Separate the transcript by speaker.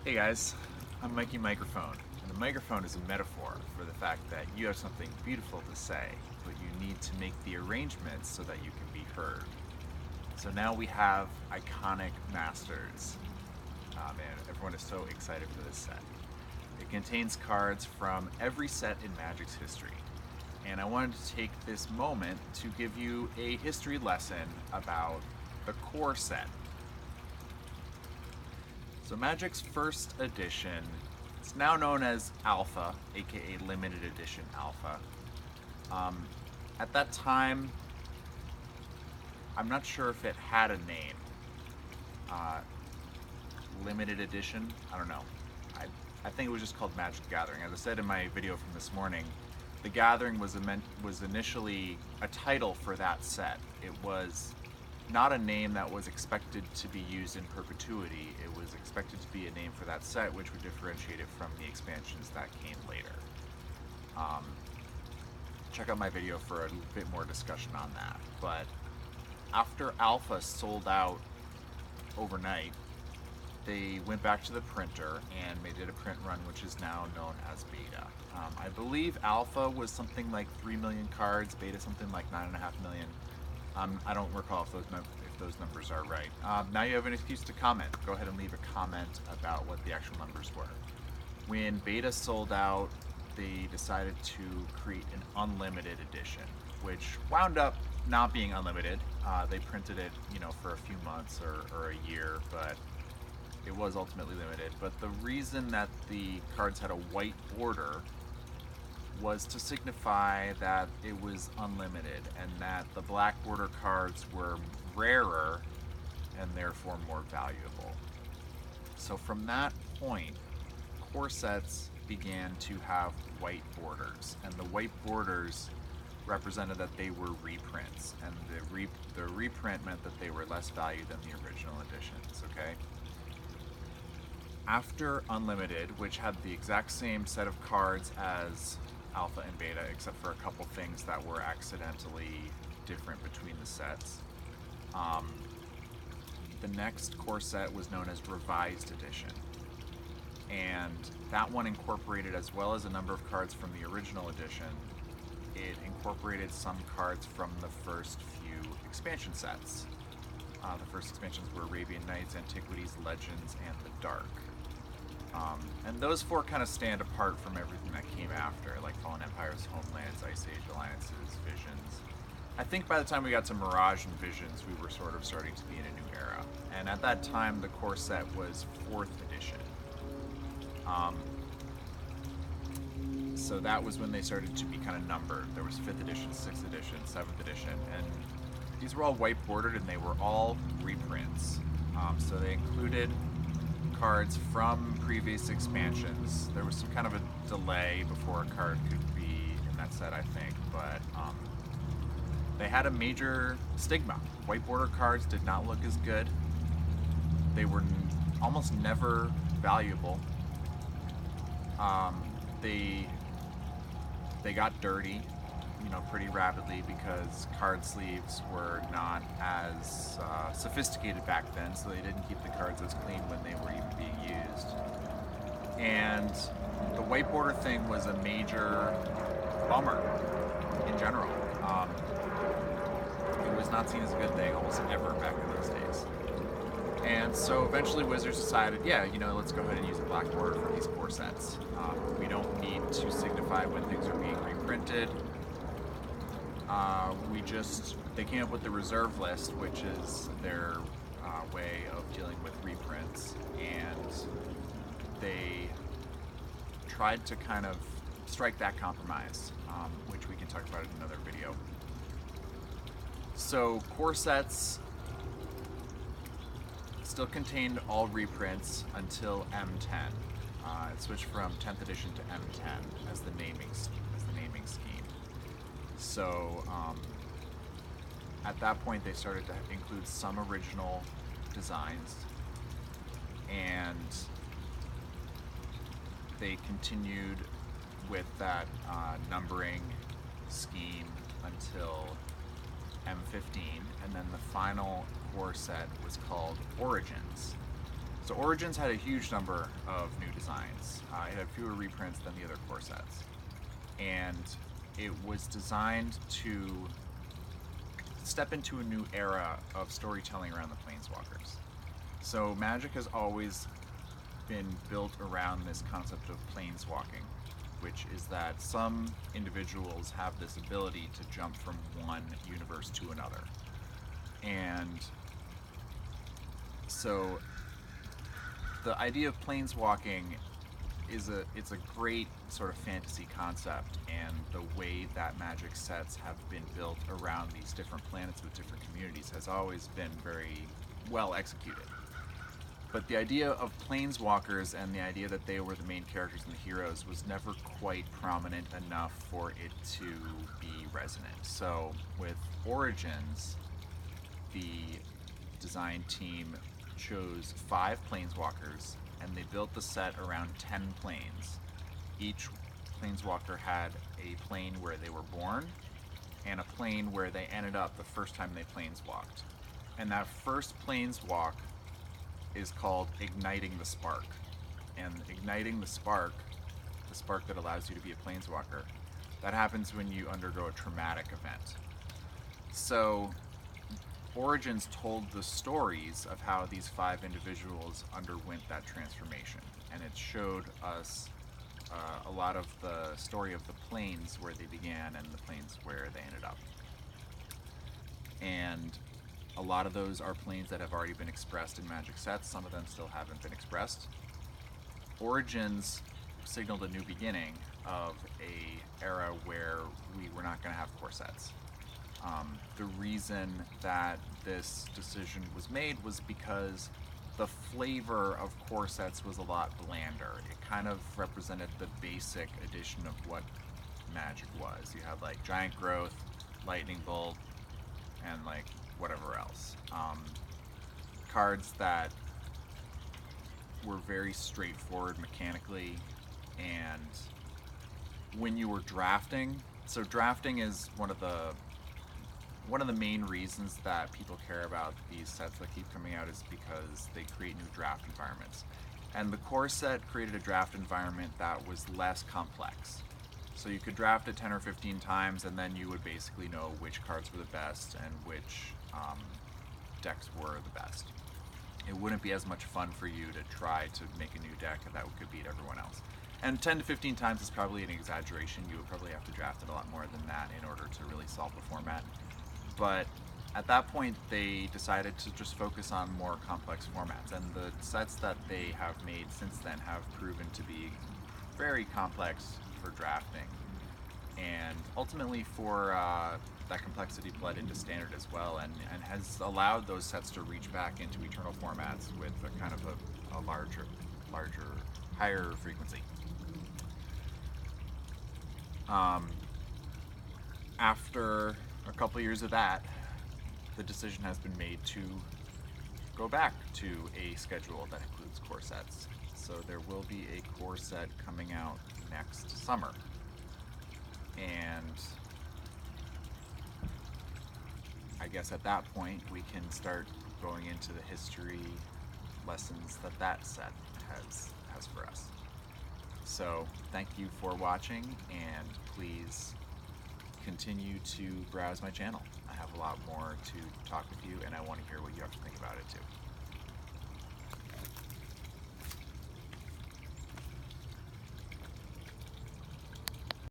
Speaker 1: Hey guys, I'm Mikey Microphone, and the microphone is a metaphor for the fact that you have something beautiful to say, but you need to make the arrangements so that you can be heard. So now we have iconic masters. Man, everyone is so excited for this set. It contains cards from every set in Magic's history, and I wanted to take this moment to give you a history lesson about the core set. So Magic's first edition, it's now known as Alpha, aka Limited Edition Alpha. At that time, I'm not sure if it had a name. Limited Edition, I don't know. I think it was just called Magic the Gathering. As I said in my video from this morning, the Gathering was initially a title for that set. It was not a name that was expected to be used in perpetuity. It was expected to be a name for that set, which would differentiate it from the expansions that came later. Check out my video for a bit more discussion on that. But after Alpha sold out overnight, they went back to the printer and they did a print run, which is now known as Beta. I believe Alpha was something like 3 million cards, Beta something like 9.5 million. I don't recall if those numbers are right. Now you have an excuse to comment. Go ahead and leave a comment about what the actual numbers were. When Beta sold out, they decided to create an unlimited edition, which wound up not being unlimited. They printed it, for a few months or a year, but it was ultimately limited. But the reason that the cards had a white border was to signify that it was unlimited and that the black border cards were rarer and therefore more valuable. So from that point, core sets began to have white borders, and the white borders represented that they were reprints, and the reprint meant that they were less valued than the original editions, okay? After Unlimited, which had the exact same set of cards as Alpha and Beta, except for a couple things that were accidentally different between the sets. The next core set was known as Revised Edition, and that one incorporated, as well as a number of cards from the original edition, it incorporated some cards from the first few expansion sets. The first expansions were Arabian Nights, Antiquities, Legends, and the Dark. And those four kind of stand apart from everything that came after, like Fallen Empires, Homelands, Ice Age Alliances, Visions. I think by the time we got to Mirage and Visions, we were sort of starting to be in a new era. And at that time, the core set was 4th edition. So that was when they started to be kind of numbered. There was 5th edition, 6th edition, 7th edition, and these were all white bordered and they were all reprints. So they included cards from previous expansions. There was some kind of a delay before a card could be in that set, I think, but they had a major stigma. White border cards did not look as good. They were almost never valuable. They got dirty, pretty rapidly because card sleeves were not as sophisticated back then, so they didn't keep the cards as clean when they were even being used. And the white border thing was a major bummer in general. It was not seen as a good thing almost ever back in those days. And so eventually Wizards decided, let's go ahead and use a black border for these core sets. We don't need to signify when things are being reprinted. They came up with the reserve list, which is their way of dealing with reprints, and they tried to kind of strike that compromise, which we can talk about in another video. So core sets still contained all reprints until M10. It switched from 10th edition to M10 as the naming scheme. So at that point, they started to include some original designs, and they continued with that numbering scheme until M15, and then the final core set was called Origins. So Origins had a huge number of new designs. It had fewer reprints than the other core sets. And it was designed to step into a new era of storytelling around the Planeswalkers. So Magic has always been built around this concept of planeswalking, which is that some individuals have this ability to jump from one universe to another. And so the idea of planeswalking it's a great sort of fantasy concept, and the way that Magic sets have been built around these different planets with different communities has always been very well executed. But the idea of planeswalkers and the idea that they were the main characters and the heroes was never quite prominent enough for it to be resonant. So with Origins, the design team chose 5 planeswalkers, and they built the set around 10 planes. Each planeswalker had a plane where they were born and a plane where they ended up the first time they planeswalked. And that first planeswalk is called Igniting the Spark. And igniting the spark that allows you to be a planeswalker, that happens when you undergo a traumatic event. So Origins told the stories of how these 5 individuals underwent that transformation, and it showed us a lot of the story of the planes where they began and the planes where they ended up. And a lot of those are planes that have already been expressed in Magic sets. Some of them still haven't been expressed. Origins signaled a new beginning of a era where we were not going to have core sets. The reason that this decision was made was because the flavor of core sets was a lot blander. It kind of represented the basic edition of what Magic was. You had like Giant Growth, Lightning Bolt, and like whatever else. Cards that were very straightforward mechanically, and when you were drafting, so drafting is one of the main reasons that people care about these sets that keep coming out, is because they create new draft environments. And the core set created a draft environment that was less complex. So you could draft it 10 or 15 times, and then you would basically know which cards were the best and which decks were the best. It wouldn't be as much fun for you to try to make a new deck that could beat everyone else. And 10 to 15 times is probably an exaggeration. You would probably have to draft it a lot more than that in order to really solve the format. But at that point, they decided to just focus on more complex formats, and the sets that they have made since then have proven to be very complex for drafting, and ultimately for that complexity bled into standard as well, and has allowed those sets to reach back into eternal formats with a kind of a larger, higher frequency. After a couple years of that, the decision has been made to go back to a schedule that includes core sets. So there will be a core set coming out next summer. And I guess at that point we can start going into the history lessons that set has for us. So thank you for watching, and please continue to browse my channel. I have a lot more to talk with you, and I want to hear what you have to think about it too.